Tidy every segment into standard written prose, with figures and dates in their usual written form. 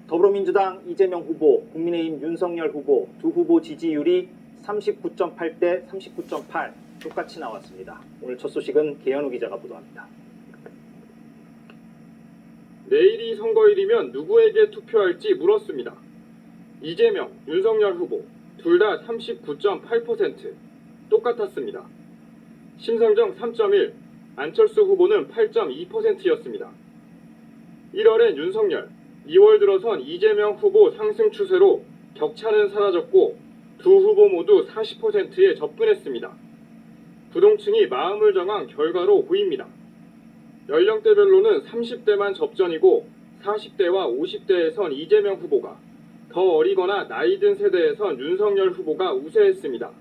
더불어민주당 이재명 후보, 국민의힘 윤석열 후보 두 후보 지지율이 39.8대 39.8 똑같이 나왔습니다. 오늘 첫 소식은 계현우 기자가 보도합니다. 내일이 선거일이면 누구에게 투표할지 물었습니다. 이재명, 윤석열 후보 둘 다 39.8% 똑같았습니다. 심상정 3.1, 안철수 후보는 8.2%였습니다. 1월엔 윤석열, 2월 들어선 이재명 후보 상승 추세로 격차는 사라졌고 두 후보 모두 40%에 접근했습니다. 부동층이 마음을 정한 결과로 보입니다. 연령대별로는 30대만 접전이고 40대와 50대에선 이재명 후보가, 더 어리거나 나이 든 세대에선 윤석열 후보가 우세했습니다.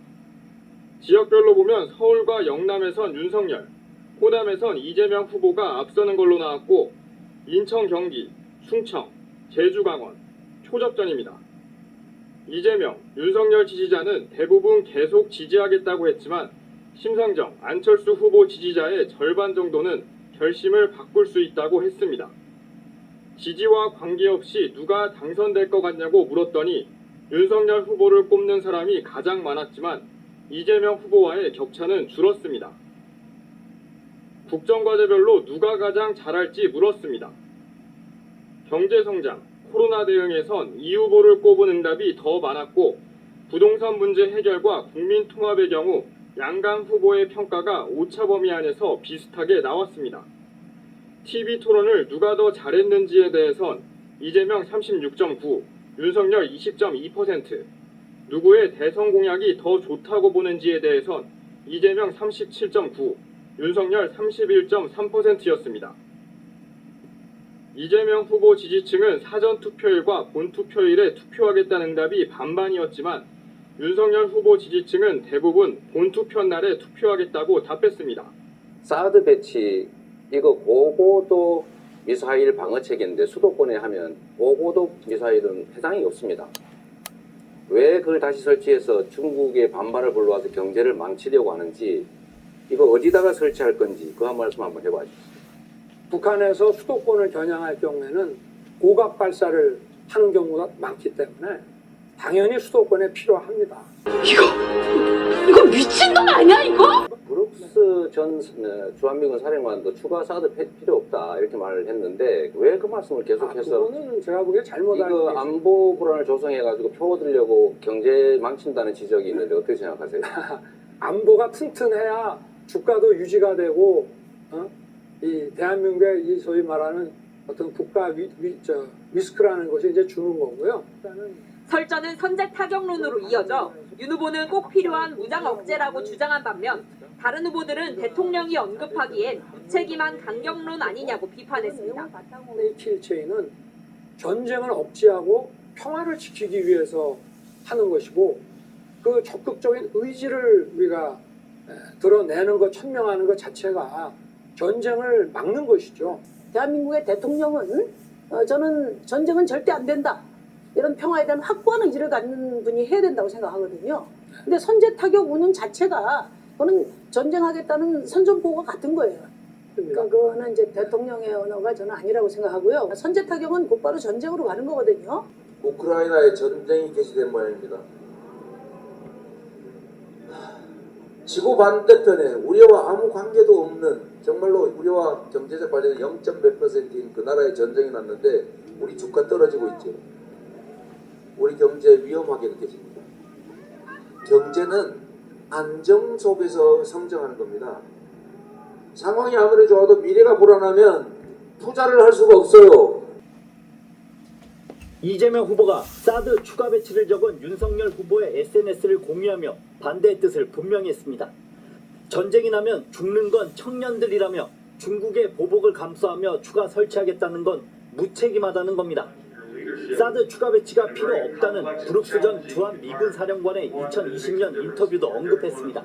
지역별로 보면 서울과 영남에선 윤석열, 호남에선 이재명 후보가 앞서는 걸로 나왔고 인천, 경기, 충청, 제주, 강원 초접전입니다. 이재명, 윤석열 지지자는 대부분 계속 지지하겠다고 했지만 심상정, 안철수 후보 지지자의 절반 정도는 결심을 바꿀 수 있다고 했습니다. 지지와 관계없이 누가 당선될 것 같냐고 물었더니 윤석열 후보를 꼽는 사람이 가장 많았지만 이재명 후보와의 격차는 줄었습니다. 국정과제별로 누가 가장 잘할지 물었습니다. 경제성장, 코로나 대응에선 이 후보를 꼽은 응답이 더 많았고 부동산 문제 해결과 국민통합의 경우 양강 후보의 평가가 오차 범위 안에서 비슷하게 나왔습니다. TV토론을 누가 더 잘했는지에 대해선 이재명 36.9, 윤석열 20.2%, 누구의 대선 공약이 더 좋다고 보는지에 대해선 이재명 37.9, 윤석열 31.3%였습니다. 이재명 후보 지지층은 사전투표일과 본투표일에 투표하겠다는 응답이 반반이었지만 윤석열 후보 지지층은 대부분 본투표 날에 투표하겠다고 답했습니다. 사드 배치 이거 고고도 미사일 방어 체계인데 수도권에 하면 고고도 미사일은 해당이 없습니다. 왜 그걸 다시 설치해서 중국의 반발을 불러와서 경제를 망치려고 하는지, 이거 어디다가 설치할 건지 그 한 말씀 한번 해봐 주십시오. 북한에서 수도권을 겨냥할 경우에는 고각 발사를 하는 경우가 많기 때문에 당연히 수도권에 필요합니다. 이거 미친놈 아니야 이거? 브룩스 전 주한미군 사령관도 추가 사드 필요 없다 이렇게 말을 했는데 왜 그 말씀을 계속해서 그거는 제가 보기에 잘못 알고 이거 계십니다. 안보 불안을 조성해가지고 표 얻으려고 경제 망친다는 지적이 있는데 어떻게 생각하세요? 안보가 튼튼해야 주가도 유지가 되고 이 대한민국의 이 소위 말하는 어떤 국가 리스크라는 것이 이제 주는 거고요. 일단은 설전은 선제 타격론으로 이어져 윤 후보는 꼭 필요한 무장 억제라고 주장한 반면 다른 후보들은 대통령이 언급하기엔 무책임한 강경론 아니냐고 비판했습니다. 킬체인은 전쟁을 억제하고 평화를 지키기 위해서 하는 것이고 그 적극적인 의지를 우리가 드러내는 것, 천명하는 것 자체가 전쟁을 막는 것이죠. 대한민국의 대통령은 저는 전쟁은 절대 안 된다. 이런 평화에 대한 확고한 의지를 갖는 분이 해야 된다고 생각하거든요. 근데 선제 타격 운용 자체가 그거는 전쟁하겠다는 선전포고가 같은 거예요. 그러니까 그거는 이제 대통령의 언어가 저는 아니라고 생각하고요. 선제 타격은 곧바로 전쟁으로 가는 거거든요. 우크라이나에 전쟁이 개시된 모양입니다. 지구 반대편에 우리와 아무 관계도 없는, 정말로 우리와 경제적 발전이 0.몇 %인 그 나라에 전쟁이 났는데 우리 주가 떨어지고 있죠. 우리 경제 위험하게 느껴집니다. 경제는 안정 속에서 성장하는 겁니다. 상황이 아무리 좋아도 미래가 불안하면 투자를 할 수가 없어요. 이재명 후보가 사드 추가 배치를 적은 윤석열 후보의 SNS를 공유하며 반대의 뜻을 분명히 했습니다. 전쟁이 나면 죽는 건 청년들이라며 중국의 보복을 감수하며 추가 설치하겠다는 건 무책임하다는 겁니다. 사드 추가 배치가 필요 없다는 브룩스 전 주한미군 사령관의 2020년 인터뷰도 언급했습니다.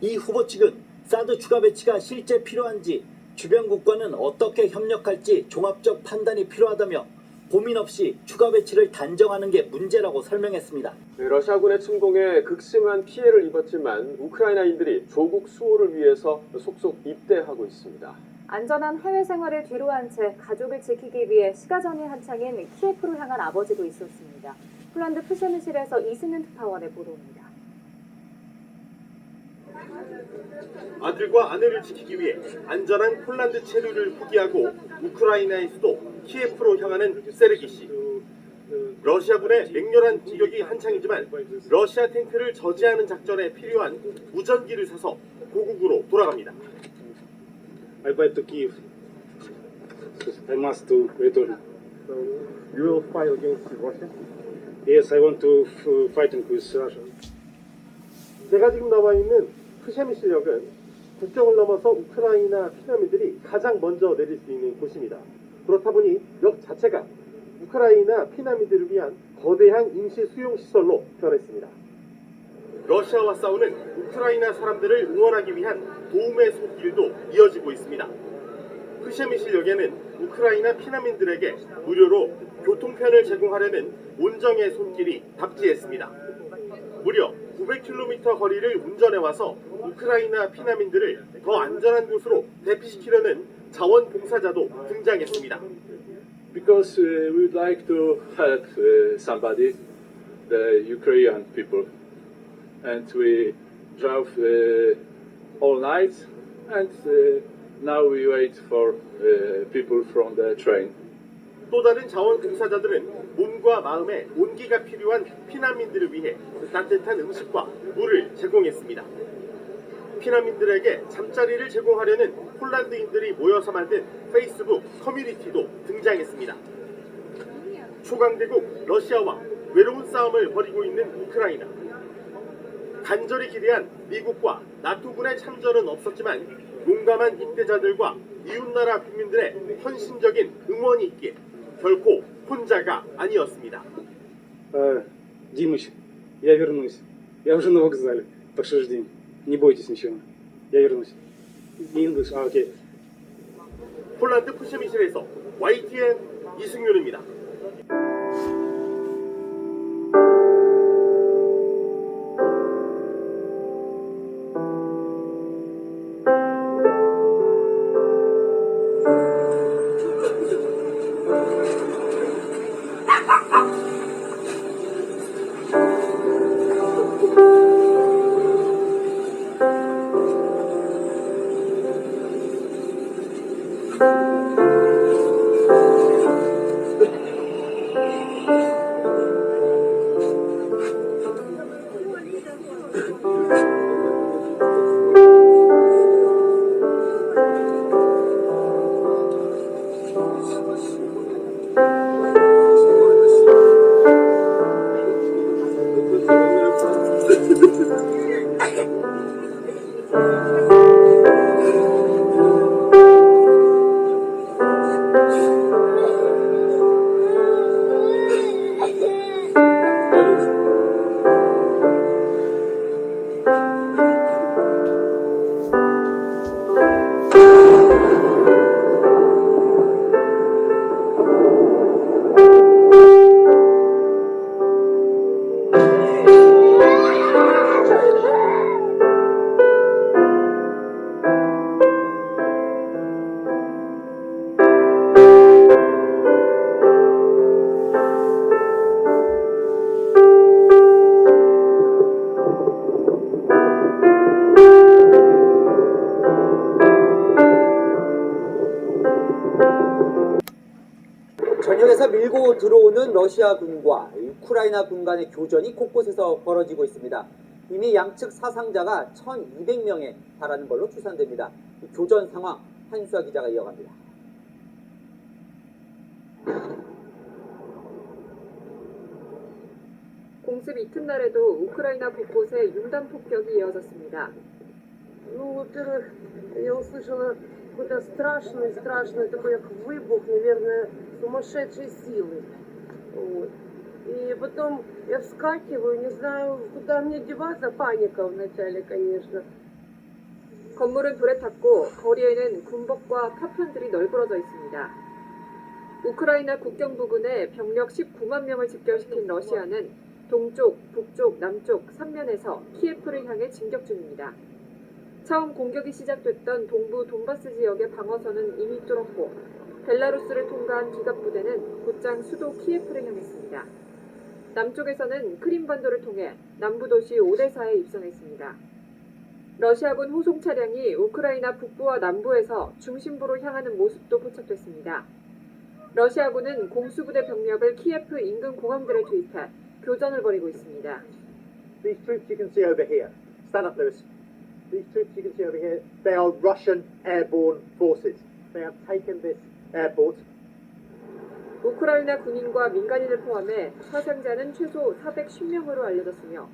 이 후보 측은 사드 추가 배치가 실제 필요한지, 주변국과는 어떻게 협력할지 종합적 판단이 필요하다며 고민 없이 추가 배치를 단정하는 게 문제라고 설명했습니다. 러시아군의 침공에 극심한 피해를 입었지만 우크라이나인들이 조국 수호를 위해서 속속 입대하고 있습니다. 안전한 해외 생활을 뒤로한 채 가족을 지키기 위해 시가전이 한창인 키예프로 향한 아버지도 있었습니다. 폴란드 프셰미실에서 이승윤 특파원의 보도입니다. 아들과 아내를 지키기 위해 안전한 폴란드 체류를 포기하고 우크라이나의 수도 키예프로 향하는 세르기 씨. 러시아군의 맹렬한 공격이 한창이지만 러시아 탱크를 저지하는 작전에 필요한 무전기를 사서 고국으로 돌아갑니다. I back to Kiev. I must to return. So you will fight against Russia? Yes, I want to fighting with Russia. 제가 지금 나와 있는 프셰미실역은 국경을 넘어서 우크라이나 피난민들이 가장 먼저 내릴 수 있는 곳입니다. 그렇다 보니 역 자체가 우크라이나 피난민들을 위한 거대한 임시 수용 시설로 변했습니다. 러시아와 싸우는 우크라이나 사람들을 응원하기 위한 도움의 손길도 이어지고 있습니다. 프셰미실역에는 우크라이나 피난민들에게 무료로 교통편을 제공하려는 온정의 손길이 답지했습니다. 무려 900km 거리를 운전해와서 우크라이나 피난민들을 더 안전한 곳으로 대피시키려는 자원봉사자도 등장했습니다. Because we would like to help somebody, the Ukrainian people. And we drove all night, and now we wait for people from the train. 또 다른 자원봉사자들은 몸과 마음에 온기가 필요한 피난민들을 위해 따뜻한 음식과 물을 제공했습니다. 피난민들에게 잠자리를 제공하려는 폴란드인들이 모여서 만든 페이스북 커뮤니티도 등장했습니다. 초강대국 러시아와 외로운 싸움을 벌이고 있는 우크라이나. 간절히 기대한 미국과 나토군의 참전은 없었지만 용감한 입대자들과 이웃나라 국민들의 헌신적인 응원이 있기에 결코 혼자가 아니었습니다. Димыч, я вернусь. Я уже на вокзале. Так что жди. Не бойтесь ничего. Я вернусь. English, окей. 폴란드 푸시미실에서 YTN 이승윤입니다. 전역에서 밀고 들어오는 러시아군과 우크라이나 군 간의 교전이 곳곳에서 벌어지고 있습니다. 이미 양측 사상자가 1,200명에 달하는 걸로 추산됩니다. 이 교전 상황 한수아 기자가 이어갑니다. 공습 이튿날에도 우크라이나 곳곳에 융단 폭격이 이어졌습니다. Ну, во-первых, я услышала какой-то страшный такой как выбух, наверное, сумасшедшей силы. Вот. И потом я вскакиваю, не знаю, куда мне деваться, паника вначале, конечно. 건물은 불에 탔고 거리에는 군복과 파편들이 널브러져 있습니다. 우크라이나 국경 부근에 병력 19만 명을 집결시킨 러시아는 동쪽, 북쪽, 남쪽 3면에서 키예프를 향해 진격 중입니다. 처음 공격이 시작됐던 동부 돈바스 지역의 방어선은 이미 뚫었고 벨라루스를 통과한 기갑부대는 곧장 수도 키예프를 향했습니다. 남쪽에서는 크림반도를 통해 남부 도시 오데사에 입성했습니다. 러시아군 호송 차량이 우크라이나 북부와 남부에서 중심부로 향하는 모습도 포착됐습니다. 러시아군은 공수부대 병력을 키예프 인근 공항들에 투입해 교전을 벌이고 있습니다. These troops you can see over here. Stand up, Lewis. These troops you can see over here, they are Russian airborne forces. They have taken this airport. 우크라이나 군인과 민간인을 포함해 사상자는 최소 410명으로 알려졌으며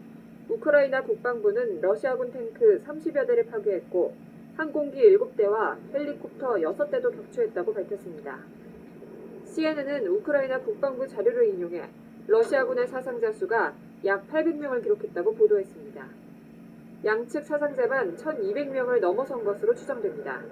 우크라이나 국방부는 러시아군 탱크 30여 대를 파괴했고 항공기 7대와 헬리콥터 6대도 격추했다고 밝혔습니다. CNN은 우크라이나 국방부 자료를 인용해 러시아군의 사상자 수가 약 800명을 기록했다고 보도했습니다. 양측 사상자만 1,200명을 넘어선 것으로 추정됩니다.